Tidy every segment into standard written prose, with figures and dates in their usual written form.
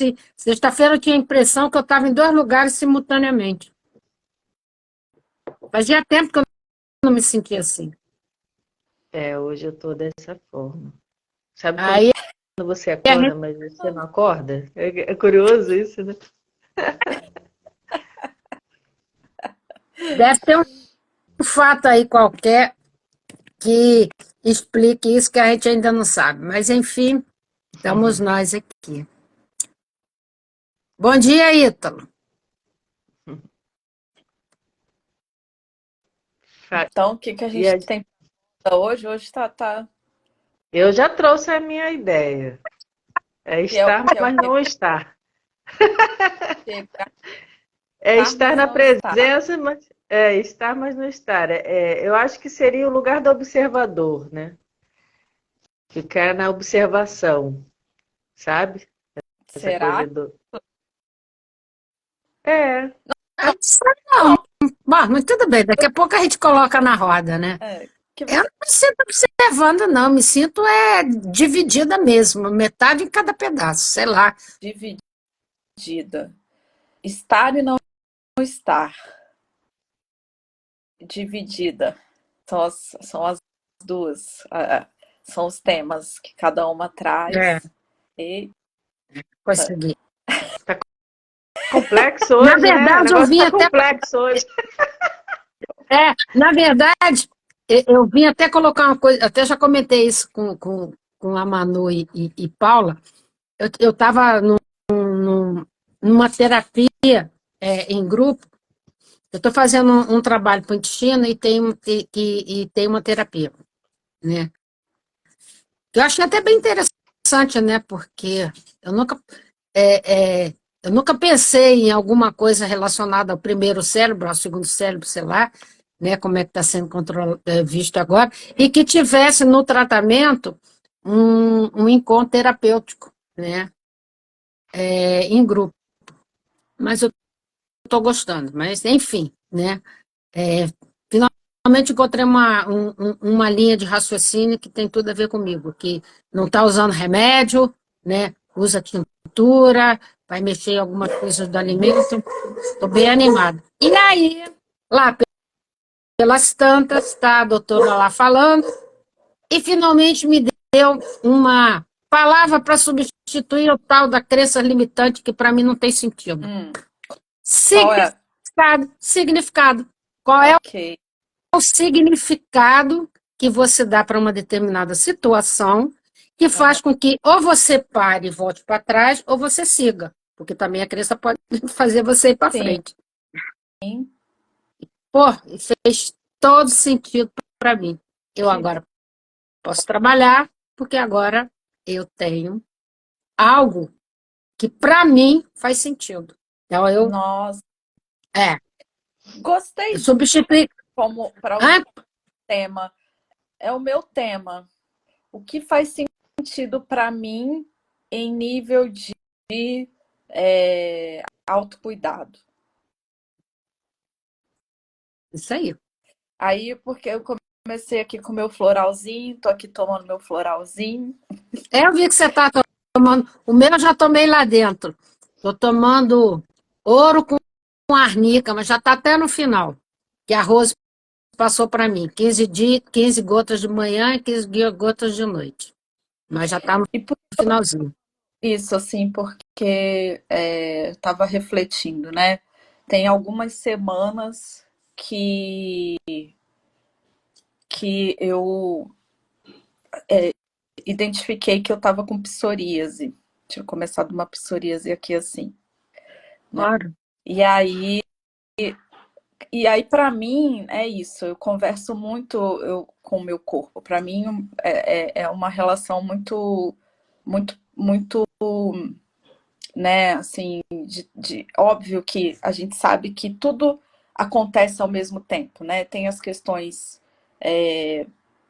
assim. Sexta-feira eu tinha a impressão que eu estava em 2 lugares simultaneamente. Fazia tempo que eu não me sentia assim. Hoje eu tô dessa forma. Sabe quando Aí você a acorda, gente mas você não acorda? É curioso isso, né? deve ter um fato aí qualquer que explique isso que a gente ainda não sabe. Mas, enfim, estamos nós aqui. Bom dia, Ítalo. Então, o que que a E gente tem pra hoje? Hoje eu já trouxe a minha ideia. É estar, que é o mas quê? não estar. Chegar, É estar mas na não estar. presença, mas estar, mas não estar. Eu acho que seria o lugar do observador, né? Ficar na observação, sabe? Essa coisa Será? do. É, Não sei não. Bom, mas tudo bem, daqui a pouco a gente coloca na roda, né? Que Eu você não me sinto observando, não. Me sinto dividida mesmo, metade em cada pedaço, sei lá. dividida. Estar e não estar. Dividida. São as duas. São os temas que cada uma É, traz. Eita. consegui. tá complexo Na hoje, né? O verdade, eu negócio vim tá até. complexo hoje. Na verdade, eu vim até colocar uma coisa, até já comentei isso com a Manu e Paula. Eu estava numa terapia em grupo. Eu estou fazendo um trabalho para o intestino e tem uma terapia, né? Eu achei até bem interessante, né? Porque eu nunca, é, é, eu nunca pensei em alguma coisa relacionada ao primeiro cérebro, ao segundo cérebro, sei lá, né? Como é que está sendo visto agora, e que tivesse no tratamento um encontro terapêutico, né? Em grupo. Mas eu estou gostando, mas enfim, né? É, finalmente encontrei uma linha de raciocínio que tem tudo a ver comigo, que não está usando remédio, né? Usa tintura, vai mexer em algumas coisas do alimento. Estou bem animada. E aí, lá pelas tantas, está a doutora lá falando, e finalmente me deu uma palavra para substituir o tal da crença limitante, que para mim não tem sentido. Hum, qual é? Significado, significado. Qual é Ok. o significado que você dá para uma determinada situação que Aham. faz com que ou você pare e volte para trás, ou você siga, porque também a crença pode fazer você ir para Sim. frente. Pô, fez todo sentido para mim. Eu Que agora posso trabalhar, porque agora eu tenho algo que para mim faz sentido. Então Nossa, é, eu gostei substituí. como para o Ah, tema. É o meu tema. O que faz sentido para mim em nível de autocuidado? isso aí. Aí, porque eu comecei aqui com o meu floralzinho, tô aqui tomando meu floralzinho. Eu vi que você está tomando. O meu eu já tomei lá dentro. Estou tomando ouro com arnica, mas já está até no final. Que a Rose passou para mim. 15 gotas de manhã e 15 gotas de noite. Mas já está no E por finalzinho. isso, assim, porque estava refletindo, né? Tem algumas semanas que eu identifiquei que eu estava com psoríase. Tinha começado uma psoríase aqui assim, né? Claro. E aí, e aí para mim é isso. Eu converso muito com o meu corpo. Para mim é uma relação muito, né? Assim, óbvio que a gente sabe que tudo acontece ao mesmo tempo, né? Tem as questões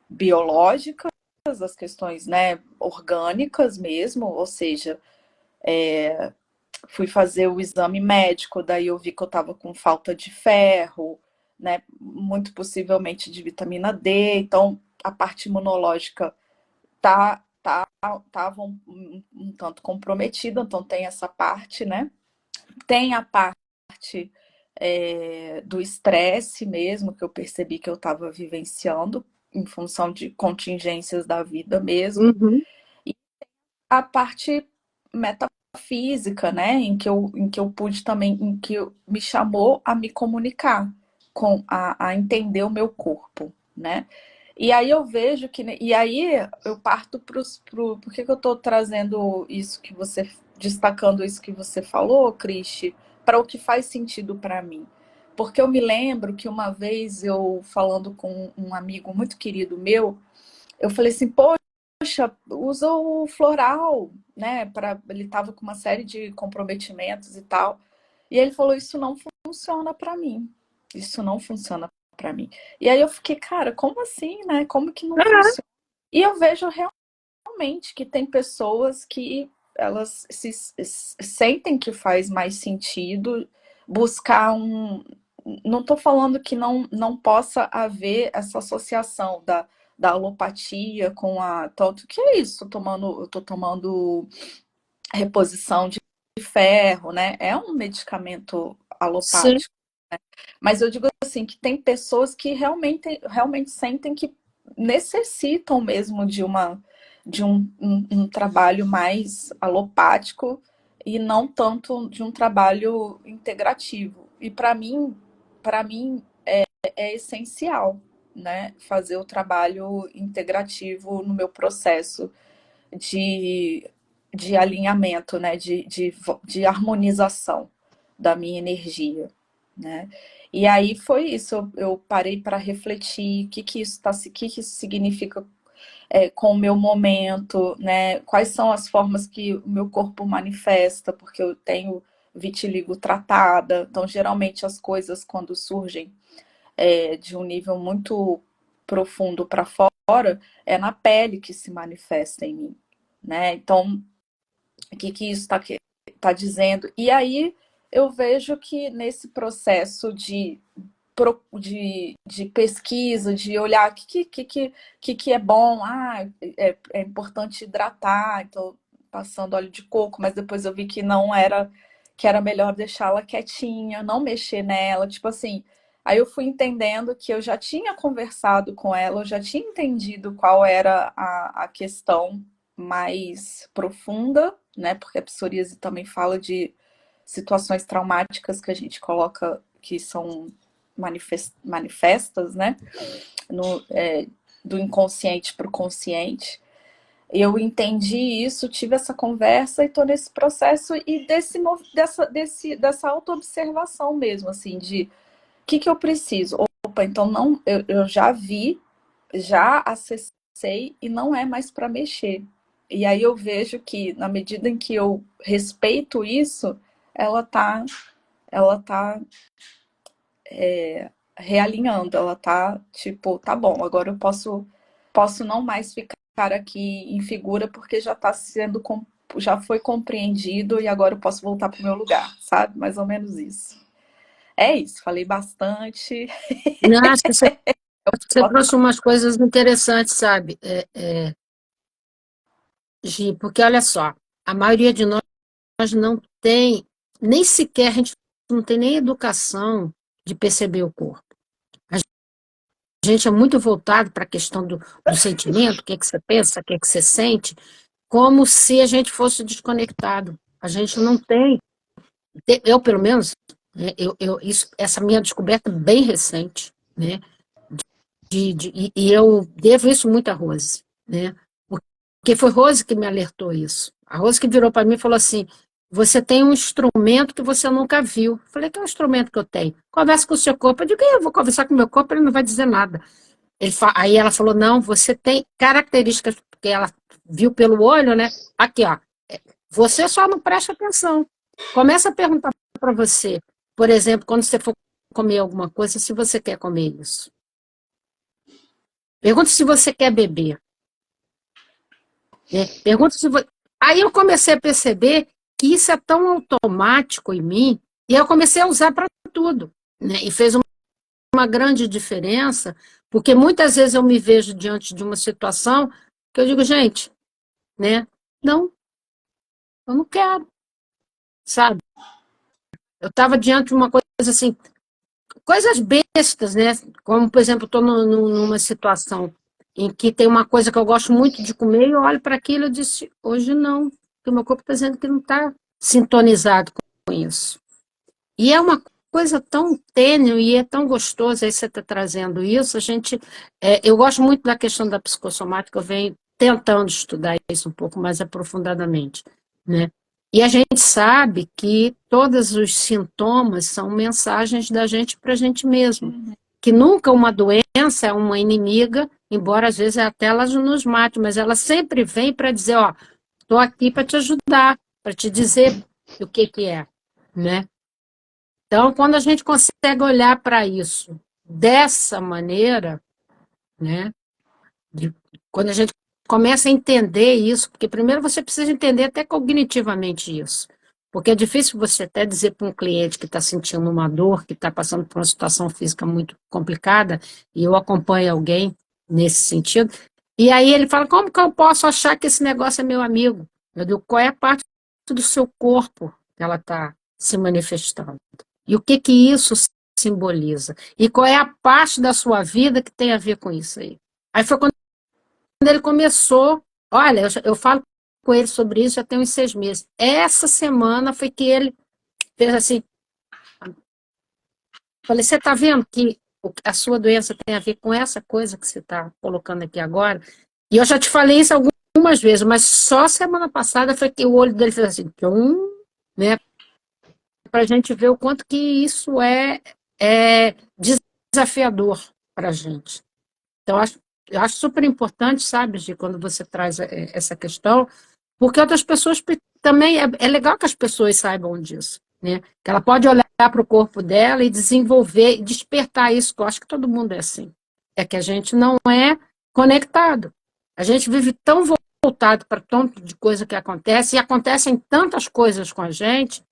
biológicas, as questões, né, orgânicas mesmo, ou seja, fui fazer o exame médico, daí eu vi que eu estava com falta de ferro, né, muito possivelmente de vitamina D, então a parte imunológica tá estava um tanto comprometida, então tem essa parte, né? Tem a parte do estresse mesmo, que eu percebi que eu estava vivenciando em função de contingências da vida mesmo. Uhum. E a parte metafísica, né? Em que eu pude também, em que me chamou a me comunicar, a entender o meu corpo, né? E aí eu vejo que. E aí eu parto por que eu estou trazendo isso que você. Destacando isso que você falou, Cristi, para o que faz sentido para mim. Porque eu me lembro que uma vez eu, falando com um amigo muito querido meu, eu falei assim: poxa, usa o floral, né? Ele estava com uma série de comprometimentos e tal. E ele falou: isso não funciona para mim. Isso não funciona para mim. E aí eu fiquei, cara, como assim, né? Como que não funciona? E eu vejo realmente que tem pessoas que elas sentem que faz mais sentido buscar um. Não estou falando que não possa haver essa associação da alopatia com a. Tanto que é isso, eu tô tomando reposição de ferro, né? É um medicamento Sim. alopático. Mas eu digo assim, que tem pessoas que realmente sentem que necessitam mesmo de um trabalho mais alopático e não tanto de um trabalho integrativo. E para mim é essencial, né, fazer o trabalho integrativo no meu processo de, de alinhamento, né, de harmonização da minha energia, né? E aí foi isso, eu parei para refletir o que isso significa com o meu momento, né? Quais são as formas que o meu corpo manifesta, porque eu tenho vitiligo tratada, então geralmente as coisas quando surgem de um nível muito profundo para fora, é na pele que se manifesta em mim, né? Então, o que isso tá dizendo? E aí eu vejo que nesse processo de pesquisa, de olhar o que é bom, é importante hidratar, então passando óleo de coco, mas depois eu vi que não era, que era melhor deixá-la quietinha, não mexer nela, tipo assim. Aí eu fui entendendo que eu já tinha conversado com ela, eu já tinha entendido qual era a questão mais profunda, né? Porque a psoríase também fala de situações traumáticas que a gente coloca, que são manifestas, né? Do inconsciente para o consciente. Eu entendi isso, tive essa conversa e estou nesse processo e dessa autoobservação mesmo, assim, de o que eu preciso. Opa, então não, eu já vi, já acessei e não é mais para mexer. E aí eu vejo que na medida em que eu respeito isso, ela tá realinhando, ela tá tipo, tá bom, agora eu posso não mais ficar aqui em figura porque já foi compreendido e agora eu posso voltar pro meu lugar, sabe? Mais ou menos isso. É isso, falei bastante. Não, acho que você trouxe umas coisas interessantes, sabe, Gi, porque olha só, a maioria de nós não tem, nem sequer, a gente não tem nem educação de perceber o corpo. A gente é muito voltado para a questão do sentimento, o que é que você pensa, o que é que você sente, como se a gente fosse desconectado. A gente não tem, eu pelo menos, né, essa minha descoberta é bem recente, né? E eu devo isso muito a Rose, né? Porque foi Rose que me alertou isso. A Rose que virou para mim e falou assim: você tem um instrumento que você nunca viu. Eu falei: que é o instrumento que eu tenho? Conversa com o seu corpo. Eu digo: eu vou conversar com o meu corpo, ele não vai dizer nada. Aí ela falou: não, você tem características, porque ela viu pelo olho, né? Aqui, ó. Você só não presta atenção. Começa a perguntar para você, por exemplo, quando você for comer alguma coisa, se você quer comer isso. Pergunta se você quer beber. Né? Pergunta se você... Aí eu comecei a perceber que isso é tão automático em mim, e eu comecei a usar para tudo. Né? E fez uma grande diferença, porque muitas vezes eu me vejo diante de uma situação que eu digo, gente, né? Não, eu não quero, sabe? Eu estava diante de uma coisa assim, coisas bestas, né? Como, por exemplo, estou numa situação em que tem uma coisa que eu gosto muito de comer e eu olho para aquilo e disse, hoje não, porque o meu corpo está dizendo que não está sintonizado com isso. E é uma coisa tão tênue e é tão gostoso aí você está trazendo isso. Eu gosto muito da questão da psicossomática, eu venho tentando estudar isso um pouco mais aprofundadamente, né? E a gente sabe que todos os sintomas são mensagens da gente para a gente mesmo. Que nunca uma doença é uma inimiga, embora às vezes até ela nos mate, mas ela sempre vem para dizer, ó, estou aqui para te ajudar, para te dizer o que é, né? Então, quando a gente consegue olhar para isso dessa maneira, né, de- quando a gente começa a entender isso, porque primeiro você precisa entender até cognitivamente isso, porque é difícil você até dizer para um cliente que está sentindo uma dor, que está passando por uma situação física muito complicada, e eu acompanho alguém nesse sentido, e aí ele fala, como que eu posso achar que esse negócio é meu amigo? Eu digo, qual é a parte do seu corpo que ela está se manifestando? E o que que isso simboliza? E qual é a parte da sua vida que tem a ver com isso aí? Aí foi quando ele começou, olha, eu falo com ele sobre isso já tem uns 6 meses. Essa semana foi que ele fez assim, falei, você está vendo que a sua doença tem a ver com essa coisa que você está colocando aqui agora? E eu já te falei isso algumas vezes, mas só semana passada foi que o olho dele fez assim, tchum, né? Para a gente ver o quanto que isso é desafiador para a gente. Então, eu acho super importante, sabe, de quando você traz essa questão, porque outras pessoas também, é legal que as pessoas saibam disso, né? Que ela pode olhar para o corpo dela e desenvolver, e despertar isso, que eu acho que todo mundo é assim. É que a gente não é conectado. A gente vive tão voltado para tanto de coisa que acontece, e acontecem tantas coisas com a gente,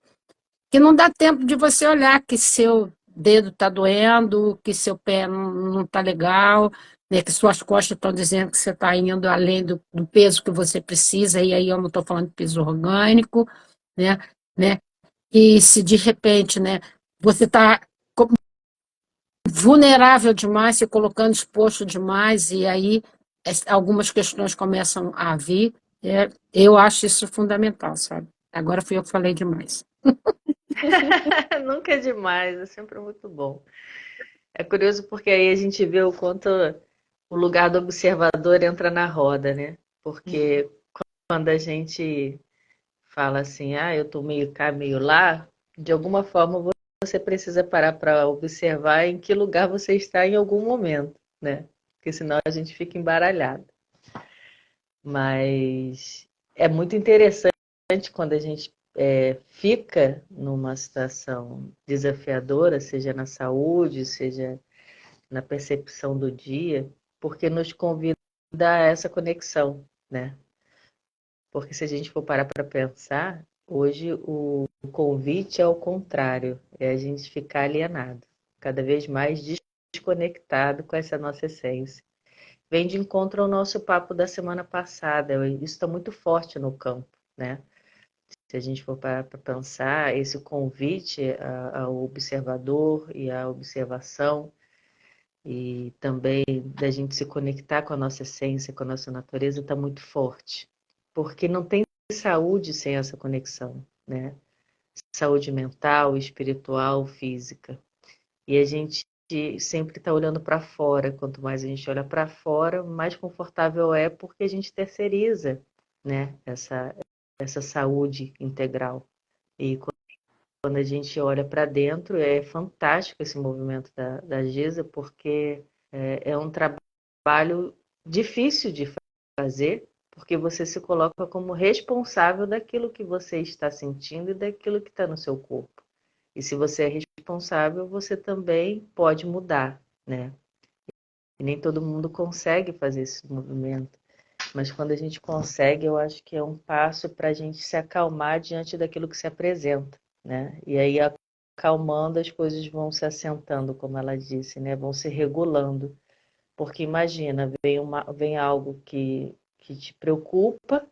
que não dá tempo de você olhar que seu dedo está doendo, que seu pé não está legal, né, que suas costas estão dizendo que você está indo além do peso que você precisa, e aí eu não estou falando de peso orgânico, né, e se de repente, né, você está vulnerável demais, se colocando exposto demais, e aí algumas questões começam a vir, eu acho isso fundamental, sabe? Agora fui eu que falei demais. Nunca é demais, é sempre muito bom. É curioso porque aí a gente vê o quanto o lugar do observador entra na roda, né? Porque quando a gente fala assim, ah, eu tô meio cá, meio lá, de alguma forma você precisa parar para observar em que lugar você está em algum momento, né? Porque senão a gente fica embaralhado. Mas é muito interessante quando a gente fica numa situação desafiadora, seja na saúde, seja na percepção do dia, porque nos convida a essa conexão, né? Porque se a gente for parar para pensar, hoje o convite é o contrário, é a gente ficar alienado, cada vez mais desconectado com essa nossa essência. Vem de encontro ao nosso papo da semana passada, isso está muito forte no campo, né? Se a gente for parar para pensar, esse convite ao observador e à observação, e também da gente se conectar com a nossa essência, com a nossa natureza, está muito forte. Porque não tem saúde sem essa conexão, né? Saúde mental, espiritual, física. E a gente sempre está olhando para fora. Quanto mais a gente olha para fora, mais confortável é porque a gente terceiriza, né? Essa saúde integral. E quando a gente olha para dentro, é fantástico esse movimento da Giza, porque é um trabalho difícil de fazer, porque você se coloca como responsável daquilo que você está sentindo e daquilo que está no seu corpo. E se você é responsável, você também pode mudar, né? E nem todo mundo consegue fazer esse movimento. Mas quando a gente consegue, eu acho que é um passo para a gente se acalmar diante daquilo que se apresenta, né? E aí, acalmando, as coisas vão se assentando, como ela disse, né? Vão se regulando. Porque imagina, vem algo que te preocupa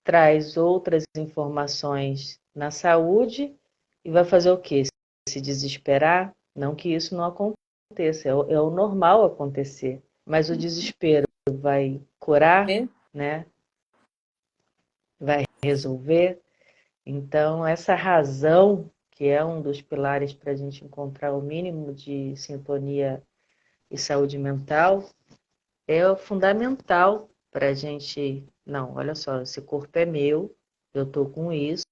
traz outras informações na saúde e vai fazer o quê? Se desesperar? Não que isso não aconteça, é o normal acontecer, mas o desespero vai curar, né? Vai resolver. Então, essa razão, que é um dos pilares para a gente encontrar o mínimo de sintonia e saúde mental, é fundamental para a gente. Não, olha só, esse corpo é meu, eu estou com isso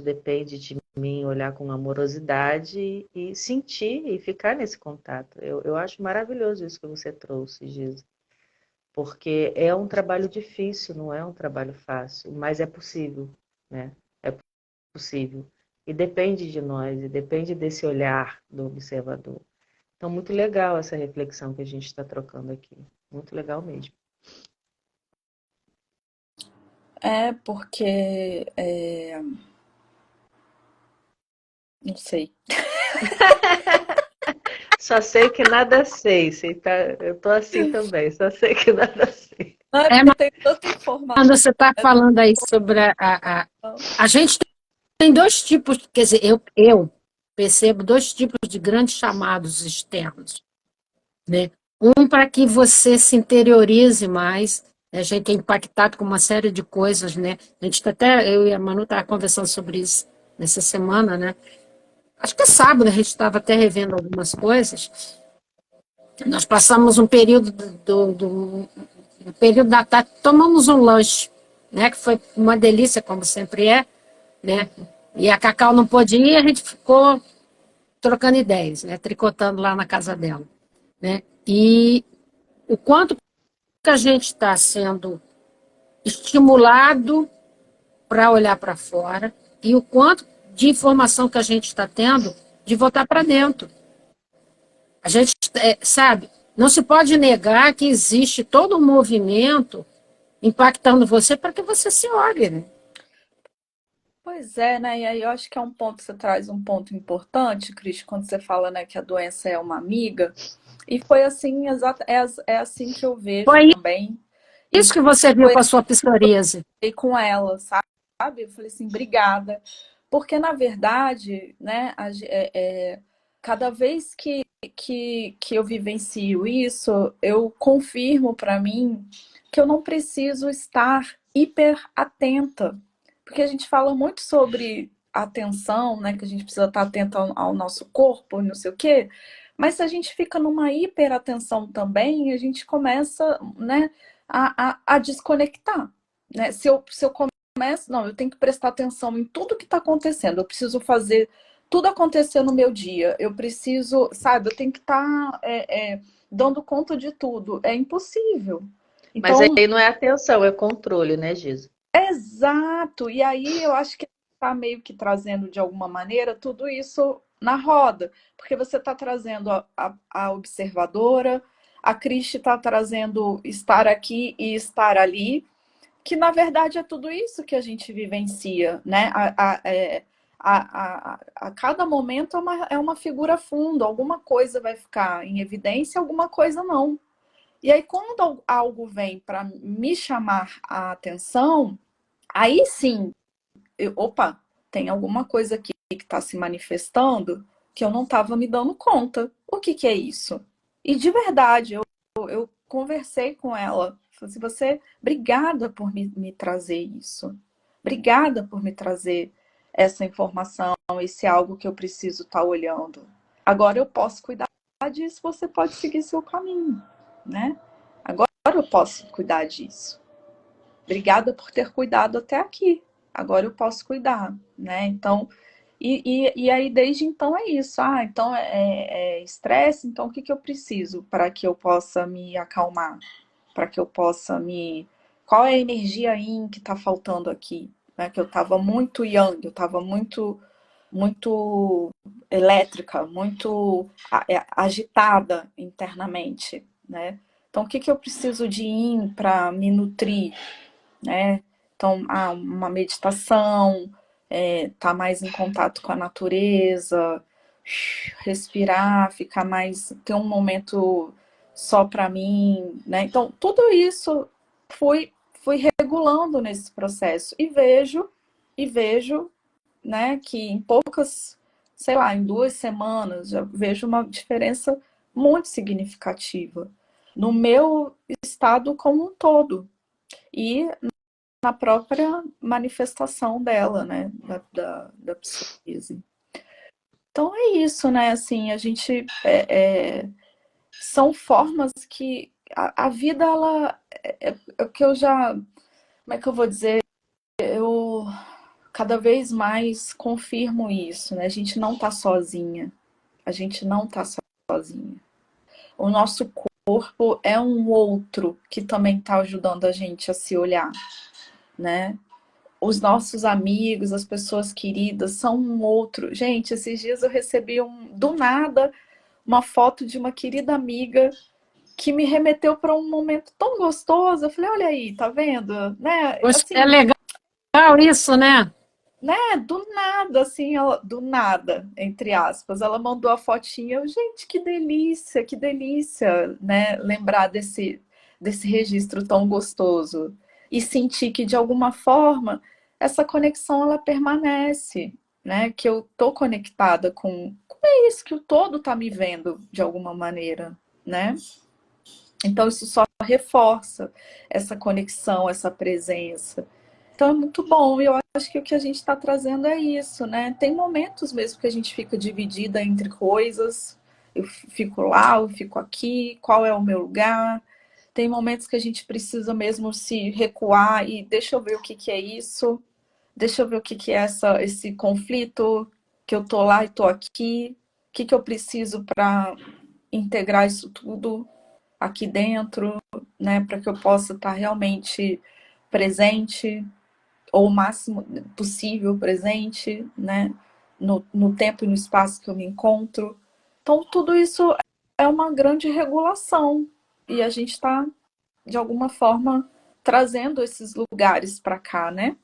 depende de mim olhar com amorosidade e sentir e ficar nesse contato. Eu acho maravilhoso isso que você trouxe, Giza, porque é um trabalho difícil, não é um trabalho fácil, mas é possível, né? É possível. E depende de nós, e depende desse olhar do observador. Então, muito legal essa reflexão que a gente está trocando aqui. Muito legal mesmo. Porque não sei. Só sei que nada sei. Eu tô assim também, só sei que nada sei. Não, É, porque tem tanta informação. quando você está falando aí sobre a gente tem dois tipos, quer dizer, eu percebo dois tipos de grandes chamados externos, né? Um para que você se interiorize mais, né? A gente é impactado com uma série de coisas, né? A gente até, eu e a Manu estava conversando sobre isso nessa semana, né? Acho que é sábado, a gente estava até revendo algumas coisas. Nós passamos um período no período da tarde, tomamos um lanche, né? Que foi uma delícia, como sempre é, né? E a Cacau não pôde ir, a gente ficou trocando ideias, né? Tricotando lá na casa dela, né? E o quanto que a gente está sendo estimulado para olhar para fora e o quanto de informação que a gente está tendo de voltar para dentro. A gente, sabe, não se pode negar que existe todo um movimento impactando você para que você se olhe, né? Pois é, né? E aí eu acho que é um ponto, você traz um ponto importante, Cris, quando você fala, né, que a doença é uma amiga. E foi assim, é assim que eu vejo Foi também. E isso que você viu foi com a sua psoríase. aí com ela, sabe? Eu falei assim, obrigada. Porque, na verdade, né, cada vez que eu vivencio isso, eu confirmo para mim que eu não preciso estar hiper atenta. Porque a gente fala muito sobre atenção, né? Que a gente precisa estar atento ao nosso corpo, não sei o quê. Mas se a gente fica numa hiperatenção também, a gente começa, né, a desconectar. Né? Se eu começo, não, eu tenho que prestar atenção em tudo que está acontecendo, eu preciso fazer tudo acontecer no meu dia, eu preciso, sabe, eu tenho que estar dando conta de tudo. É impossível. Mas Então, aí não é atenção, é controle, né, Giza? exato. E aí eu acho que está meio que trazendo de alguma maneira tudo isso na roda, porque você está trazendo a observadora, a Cristi está trazendo estar aqui e estar ali, que na verdade é tudo isso que a gente vivencia, né? A cada momento é uma figura fundo, alguma coisa vai ficar em evidência, alguma coisa não. E aí, quando algo vem para me chamar a atenção, aí sim, opa, tem alguma coisa aqui que está se manifestando que eu não estava me dando conta. O que que é isso? E de verdade, eu conversei com ela. Falei assim, obrigada por me trazer isso. Obrigada por me trazer essa informação, esse algo que eu preciso estar olhando. Agora eu posso cuidar disso, você pode seguir seu caminho, né? Agora eu posso cuidar disso. Obrigada por ter cuidado até aqui. Agora eu posso cuidar, né? Então, e aí desde então é isso. Então é estresse, então o que que eu preciso para que eu possa me acalmar? Para que eu possa me. Qual é a energia yin que está faltando aqui? Né? Que eu estava muito yang, eu estava muito elétrica, muito agitada internamente, né? Então, o que que eu preciso de yin para me nutrir, né? Então, uma meditação, tá mais em contato com a natureza, respirar, ficar mais, ter um momento só para mim, né? Então, tudo isso fui regulando nesse processo e vejo, né, que em poucas, sei lá, em 2 semanas, já vejo uma diferença muito significativa no meu estado como um todo e na própria manifestação dela, né, da psoríase. Então é isso, né, assim, a gente são formas que a vida, ela é o que eu já, como é que eu vou dizer, eu cada vez mais confirmo isso, né? A gente não tá sozinha. A gente não tá sozinha. O nosso corpo é um outro que também tá ajudando a gente a se olhar, né? Os nossos amigos, as pessoas queridas são um outro. Gente, esses dias eu recebi do nada uma foto de uma querida amiga que me remeteu para um momento tão gostoso. Eu falei, olha aí, tá vendo? Né? Poxa, é Assim, legal isso, né? né? Do nada, assim, do nada, entre aspas. Ela mandou a fotinha. Gente, que delícia, né? Lembrar desse registro tão gostoso. E sentir que, de alguma forma, essa conexão, ela permanece, né? Que eu tô conectada com isso, que o todo tá me vendo, de alguma maneira, né? Então, isso só reforça essa conexão, essa presença. Então, é muito bom. E eu acho que o que a gente está trazendo é isso, né? Tem momentos mesmo que a gente fica dividida entre coisas. Eu fico lá, eu fico aqui, qual é o meu lugar? Tem momentos que a gente precisa mesmo se recuar e deixa eu ver o que, que é isso, deixa eu ver o que, que é esse conflito, que eu tô lá e tô aqui, o que, que eu preciso para integrar isso tudo aqui dentro, né, para que eu possa estar realmente presente, ou o máximo possível presente, né, no tempo e no espaço que eu me encontro. Então, tudo isso é uma grande regulação e a gente está, de alguma forma, trazendo esses lugares para cá, né?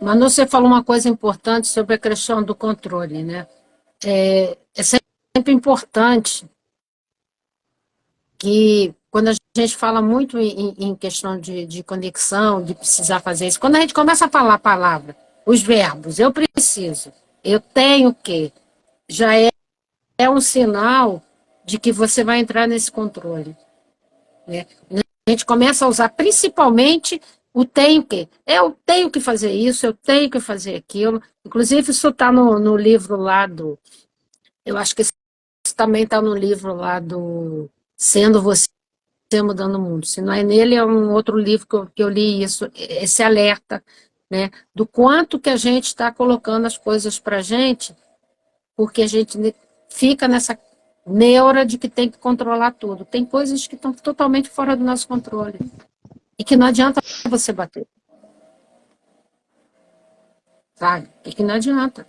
Manu, você falou uma coisa importante sobre a questão do controle, né? É sempre importante que, quando a gente fala muito em questão de conexão, de precisar fazer isso, quando a gente começa a falar a palavra, os verbos, eu preciso, eu tenho que, já é um sinal de que você vai entrar nesse controle, né? A gente começa a usar principalmente o tenho que. Eu tenho que fazer isso, eu tenho que fazer aquilo. Inclusive, isso está no livro lá do. Eu acho que isso também está no livro lá do Sendo Você Mudando o Mundo. Se não é nele, é um outro livro que eu li isso, esse alerta, né? Do quanto que a gente está colocando as coisas para a gente, porque a gente fica nessa neura de que tem que controlar tudo. Tem coisas que estão totalmente fora do nosso controle. E que não adianta você bater, sabe? E que não adianta.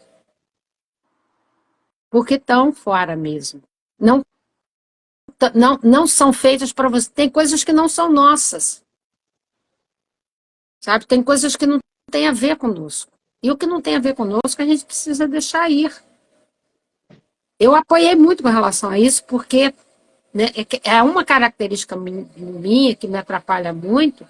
Porque estão fora mesmo. Não, não são feitas para você. Tem coisas que não são nossas, sabe? Tem coisas que não têm a ver conosco. E o que não tem a ver conosco, a gente precisa deixar ir. Eu apoiei muito com relação a isso, porque, né, é uma característica minha que me atrapalha muito,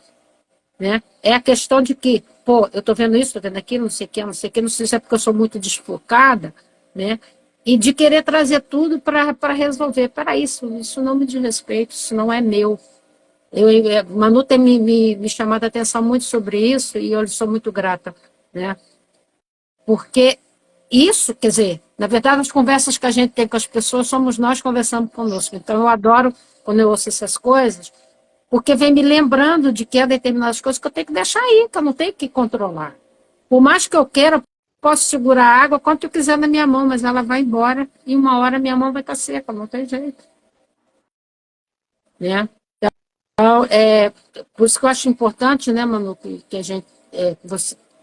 né? É a questão de que, pô, eu estou vendo isso, estou vendo aquilo, não sei o que, não sei o que, não sei se é porque eu sou muito desfocada, né? E de querer trazer tudo para resolver. Para isso não me diz respeito, isso não é meu. Manu tem me chamado a atenção muito sobre isso e eu sou muito grata, né? Porque isso, quer dizer, na verdade, as conversas que a gente tem com as pessoas somos nós conversando conosco. Então, eu adoro quando eu ouço essas coisas, porque vem me lembrando de que há determinadas coisas que eu tenho que deixar aí, que eu não tenho que controlar. Por mais que eu queira, eu posso segurar a água quanto eu quiser na minha mão, mas ela vai embora e uma hora minha mão vai estar seca, não tem jeito. Né? Então, por isso que eu acho importante, né, Manu, que a gente,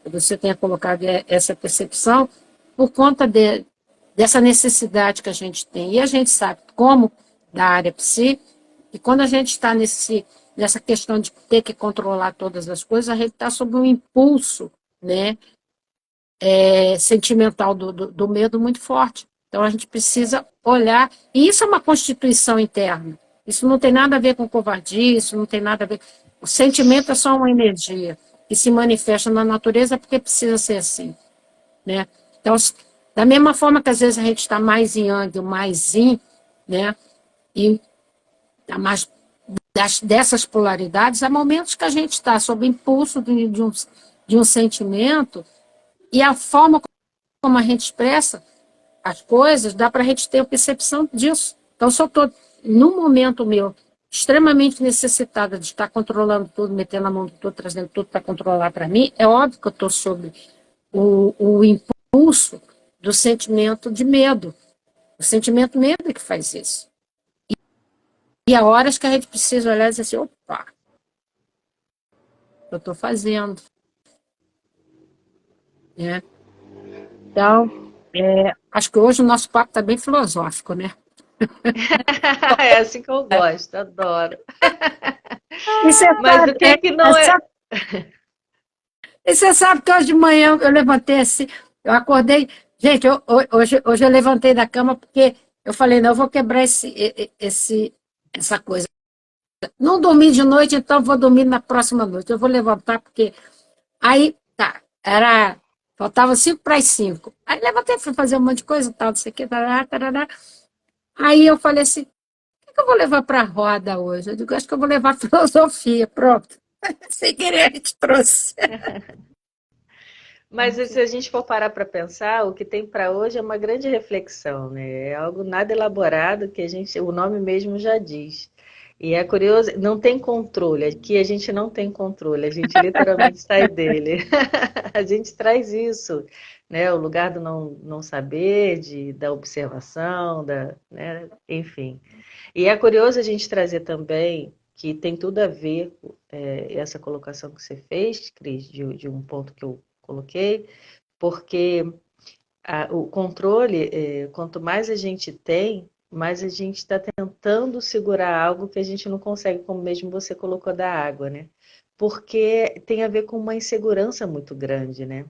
você tenha colocado essa percepção, por conta dessa necessidade que a gente tem. E a gente sabe como, da área psi, e quando a gente está nessa questão de ter que controlar todas as coisas, a gente está sob um impulso, né, sentimental do medo muito forte. Então a gente precisa olhar, e isso é uma constituição interna. Isso não tem nada a ver com covardia, isso não tem nada a ver. O sentimento é só uma energia que se manifesta na natureza porque precisa ser assim, né? Então, da mesma forma que às vezes a gente está mais em yang, mais yin, né? E tá mais dessas polaridades, há momentos que a gente está sob impulso de um sentimento e a forma como a gente expressa as coisas, dá para a gente ter a percepção disso. Então, se eu estou, num momento meu, extremamente necessitada de estar controlando tudo, metendo a mão em tudo, trazendo tudo para controlar para mim, é óbvio que eu estou sob o impulso do sentimento de medo. O sentimento medo é que faz isso. E há horas que a gente precisa olhar e dizer assim, opa, eu estou fazendo. Né? Então, acho que hoje o nosso papo está bem filosófico, né? É assim que eu gosto, adoro. E você Mas o que que não é? E você sabe que hoje de manhã eu levantei assim, eu acordei. Gente, hoje eu levantei da cama porque eu falei, não, eu vou quebrar essa coisa. Não dormi de noite, então vou dormir na próxima noite. Eu vou levantar porque. Aí, tá, faltava 5 para as 5. Aí levantei, fui fazer um monte de coisa, tal, não sei o que, tarará, tarará. Aí eu falei assim, o que eu vou levar para a roda hoje? Eu digo, acho que eu vou levar filosofia, pronto. Sem querer a gente trouxe. Mas se a gente for parar para pensar, o que tem para hoje é uma grande reflexão, né? É algo nada elaborado que o nome mesmo já diz. E é curioso, não tem controle. Aqui a gente não tem controle, a gente literalmente sai dele. A gente traz isso, né? O lugar do não saber, da observação, né? Enfim. E é curioso a gente trazer também que tem tudo a ver essa colocação que você fez, Cris, de um ponto que eu coloquei, porque o controle, quanto mais a gente tem, mais a gente está tentando segurar algo que a gente não consegue, como mesmo você colocou da água, né? Porque tem a ver com uma insegurança muito grande, né?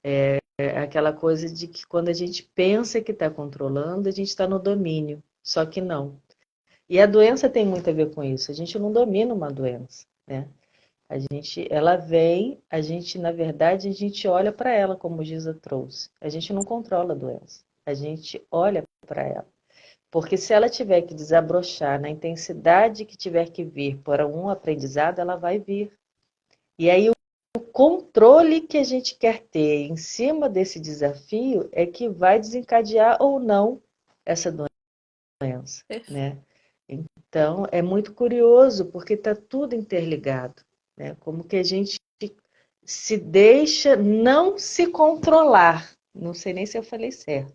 É aquela coisa de que quando a gente pensa que está controlando, a gente está no domínio, só que não. E a doença tem muito a ver com isso. A gente não domina uma doença, né? Ela vem, na verdade, a gente olha para ela, como o Giza trouxe. A gente não controla a doença. A gente olha para ela. Porque se ela tiver que desabrochar na intensidade que tiver que vir para um aprendizado, ela vai vir. E aí o controle que a gente quer ter em cima desse desafio é que vai desencadear ou não essa doença, né? Então, é muito curioso, porque está tudo interligado, né? Como que a gente se deixa não se controlar. Não sei nem se eu falei certo.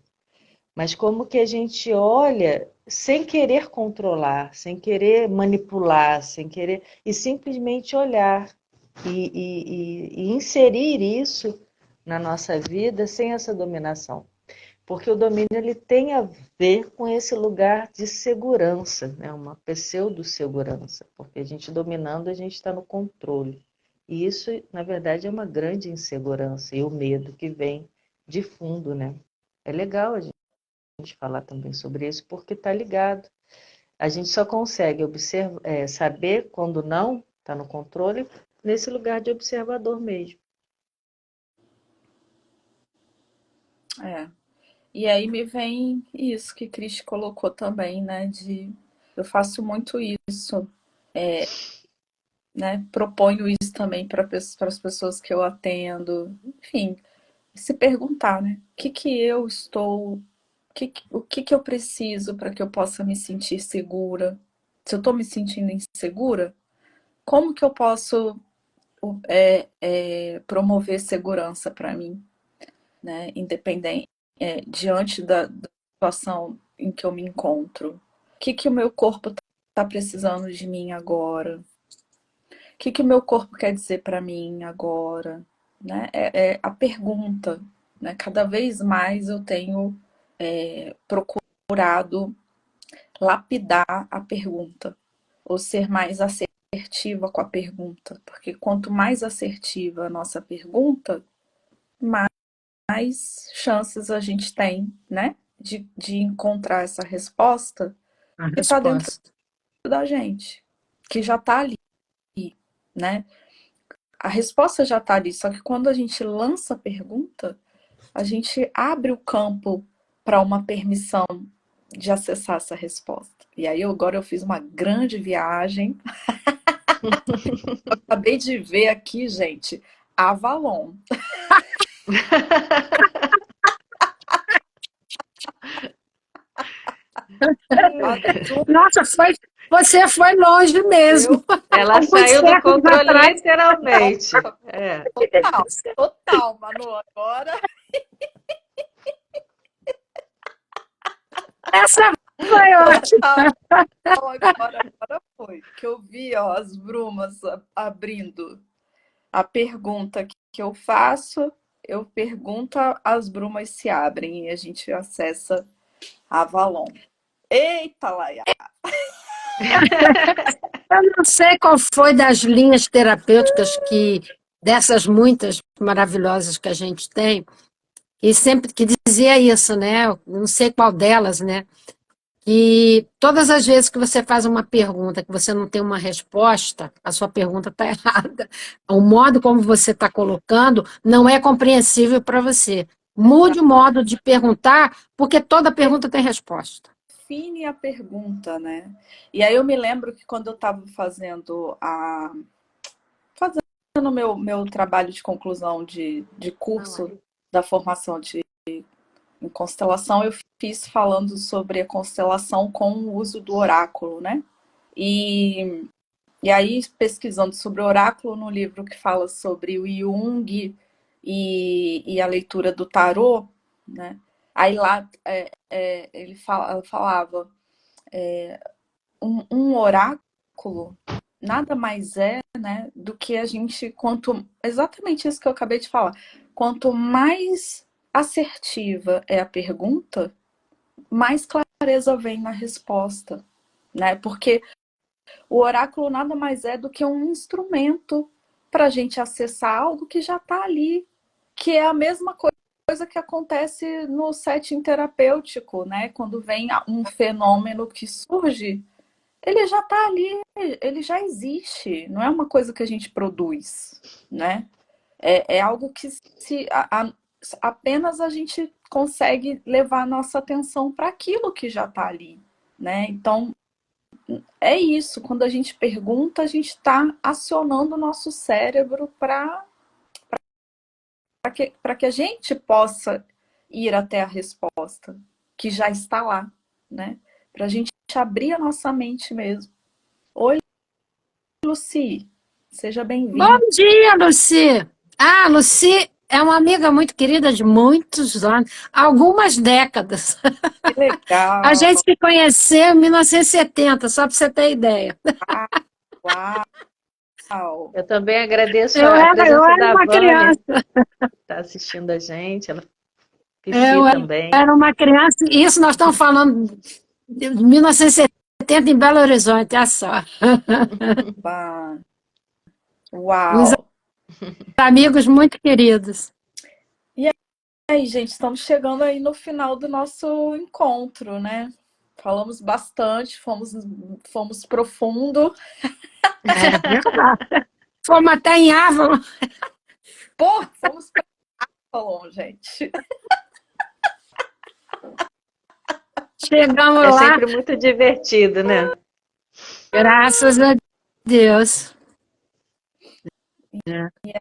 Mas como que a gente olha sem querer controlar, sem querer manipular, sem querer... E simplesmente olhar e inserir isso na nossa vida sem essa dominação. Porque o domínio ele tem a ver com esse lugar de segurança, né? Uma pseudo-segurança, porque a gente dominando, a gente está no controle. E isso, na verdade, é uma grande insegurança e o medo que vem de fundo, né? É legal a gente falar também sobre isso, porque está ligado. A gente só consegue saber quando não está no controle nesse lugar de observador mesmo. É. E aí me vem isso que Cris colocou também, né? Eu faço muito isso, né? Proponho isso também para as pessoas que eu atendo. Enfim, se perguntar, né? O que eu preciso para que eu possa me sentir segura? Se eu estou me sentindo insegura, como que eu posso promover segurança para mim, né? Independente, diante da situação em que eu me encontro. O que o meu corpo está precisando de mim agora? O que o meu corpo quer dizer para mim agora? Né? É a pergunta. Né? Cada vez mais eu tenho procurado lapidar a pergunta, ou ser mais assertiva com a pergunta. Porque quanto mais assertiva a nossa pergunta, mais chances a gente tem, né? De encontrar essa resposta A que está dentro resposta. da gente, que já está ali, né? A resposta já está ali, só que quando a gente lança a pergunta, a gente abre o campo para uma permissão de acessar essa resposta. E aí agora eu fiz uma grande viagem. Acabei de ver aqui, gente, Avalon. Nossa, você foi longe mesmo. Ela Alguns saiu do séculos controle atrás. literalmente. É. Total, Manu, agora. Essa foi ótima. Agora foi. Que eu vi, ó, as brumas abrindo. A pergunta que eu faço, eu pergunto, as brumas se abrem e a gente acessa Avalon. Eita, Laia! Eu não sei qual foi das linhas terapêuticas dessas muitas maravilhosas que a gente tem, e sempre que dizia isso, né? Eu não sei qual delas, né? Que todas as vezes que você faz uma pergunta que você não tem uma resposta, a sua pergunta está errada. O modo como você está colocando não é compreensível para você. Mude o modo de perguntar, porque toda pergunta tem resposta. Define a pergunta, né? E aí eu me lembro que quando eu estava fazendo meu trabalho de conclusão de curso da formação em constelação, eu fiz falando sobre a constelação com o uso do oráculo, né? E aí, pesquisando sobre o oráculo, no livro que fala sobre o Jung e a leitura do tarô, né? Aí lá ele falava um oráculo nada mais é, né, do que a gente, exatamente isso que eu acabei de falar, quanto mais assertiva é a pergunta, mais clareza vem na resposta, né? Porque o oráculo nada mais é do que um instrumento para a gente acessar algo que já está ali, que é a mesma coisa que acontece no setting terapêutico, né? Quando vem um fenômeno que surge, ele já está ali, ele já existe, não é uma coisa que a gente produz, né? É algo que apenas a gente consegue levar a nossa atenção para aquilo que já está ali, né? Então, é isso, quando a gente pergunta, a gente está acionando o nosso cérebro para que a gente possa ir até a resposta, que já está lá, né? Para a gente abrir a nossa mente mesmo. Oi, Luci, seja bem-vinda. Bom dia, Luci. Ah, Luci é uma amiga muito querida de muitos anos, algumas décadas. Que A legal. gente se conheceu em 1970, só para você ter ideia. Uau. Eu também agradeço Eu a era, eu presença era da uma Vânia, criança. que está assistindo a gente, ela Eu Psi também. era uma criança, e isso nós estamos falando de 1970 em Belo Horizonte, é só. Uns Uau. amigos muito queridos. E aí, gente, estamos chegando aí no final do nosso encontro, né? Falamos bastante, fomos profundo. É verdade. Fomos até em Avalon. Pô, fomos para Avalon, gente. Chegamos É lá, sempre muito divertido, né? graças a Deus.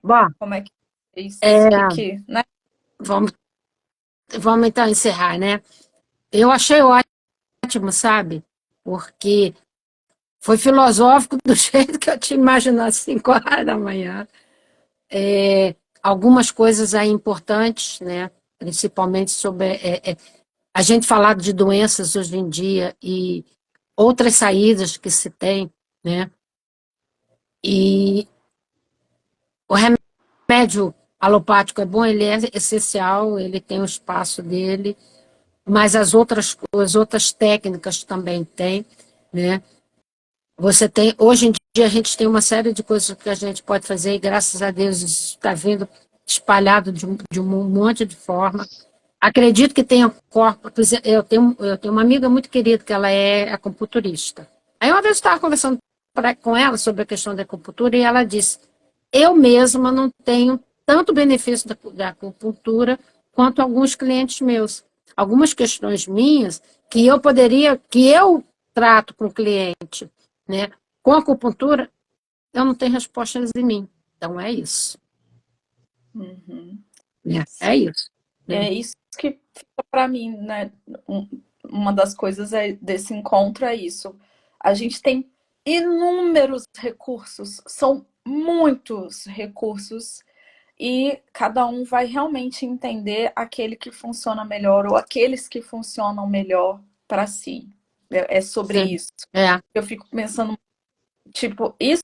Bom, Como é que é isso? é, Que, né? vamos, vamos então encerrar, né? Eu achei ótimo, sabe? Porque foi filosófico do jeito que eu te imagino às 5 horas da manhã. Algumas coisas aí importantes, né? Principalmente sobre a gente falar de doenças hoje em dia e outras saídas que se tem, né? E o remédio alopático é bom, ele é essencial, ele tem o espaço dele, mas as outras técnicas também tem, né? Você tem, hoje em dia a gente tem uma série de coisas que a gente pode fazer e graças a Deus isso está vindo espalhado de um monte de forma. Acredito que tenha corpos, eu tenho uma amiga muito querida que ela é acupunturista. Aí uma vez eu estava conversando com ela sobre a questão da acupuntura e ela disse, eu mesma não tenho tanto benefício da acupuntura quanto alguns clientes meus. Algumas questões minhas que eu trato com o cliente, né? Com a acupuntura, eu não tenho respostas em mim. Então é isso. Uhum. É isso. É isso que fica para mim, né? Uma das coisas desse encontro é isso. A gente tem inúmeros recursos, são muitos recursos, e cada um vai realmente entender aquele que funciona melhor ou aqueles que funcionam melhor para si. É sobre Sim. isso. É. Eu fico pensando, tipo, isso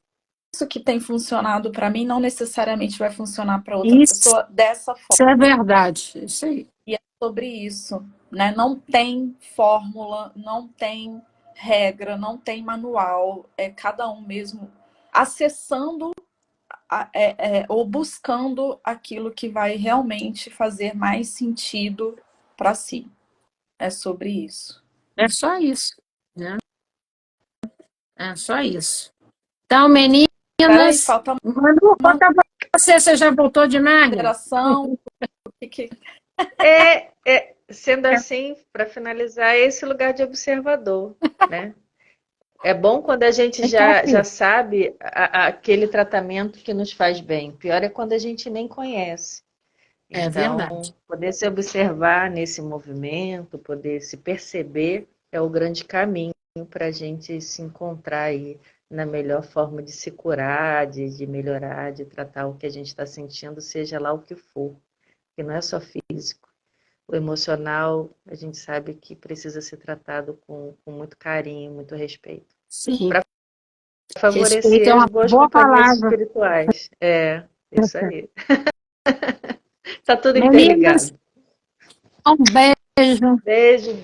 que tem funcionado para mim não necessariamente vai funcionar para outra pessoa dessa forma. Isso é verdade. Isso aí. E é sobre isso, né? Não tem fórmula, não tem regra, não tem manual. É cada um mesmo acessando ou buscando aquilo que vai realmente fazer mais sentido para si. É sobre isso. É só isso, né? É só isso. Então, meninas, Peraí, falta Manu, falta você já voltou de Nárnia? consideração. Sendo assim, para finalizar, é esse lugar de observador, né? É bom quando a gente já sabe aquele tratamento que nos faz bem. Pior é quando a gente nem conhece. É Então, verdade. poder se observar nesse movimento, poder se perceber, é o grande caminho para a gente se encontrar aí na melhor forma de se curar, de melhorar, de tratar o que a gente está sentindo, seja lá o que for. Porque não é só físico. O emocional, a gente sabe que precisa ser tratado com muito carinho, muito respeito. Sim. Para Respeito favorecer é as uma boas boa companhias palavra. espirituais. É, isso aí. Tá tudo Meninas, interligado. um beijo. Beijo,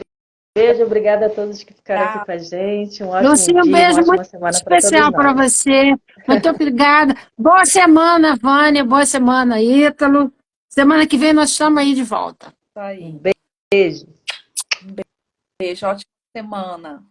beijo. Obrigada a todos que ficaram aqui com a gente. Um ótimo Lucinha, um dia, uma beijo muito ótima semana para todos especial para nós. você. Muito obrigada. Boa semana, Vânia. Boa semana, Ítalo. Semana que vem nós estamos aí de volta. Tá aí. Um beijo. Beijo, ótima semana.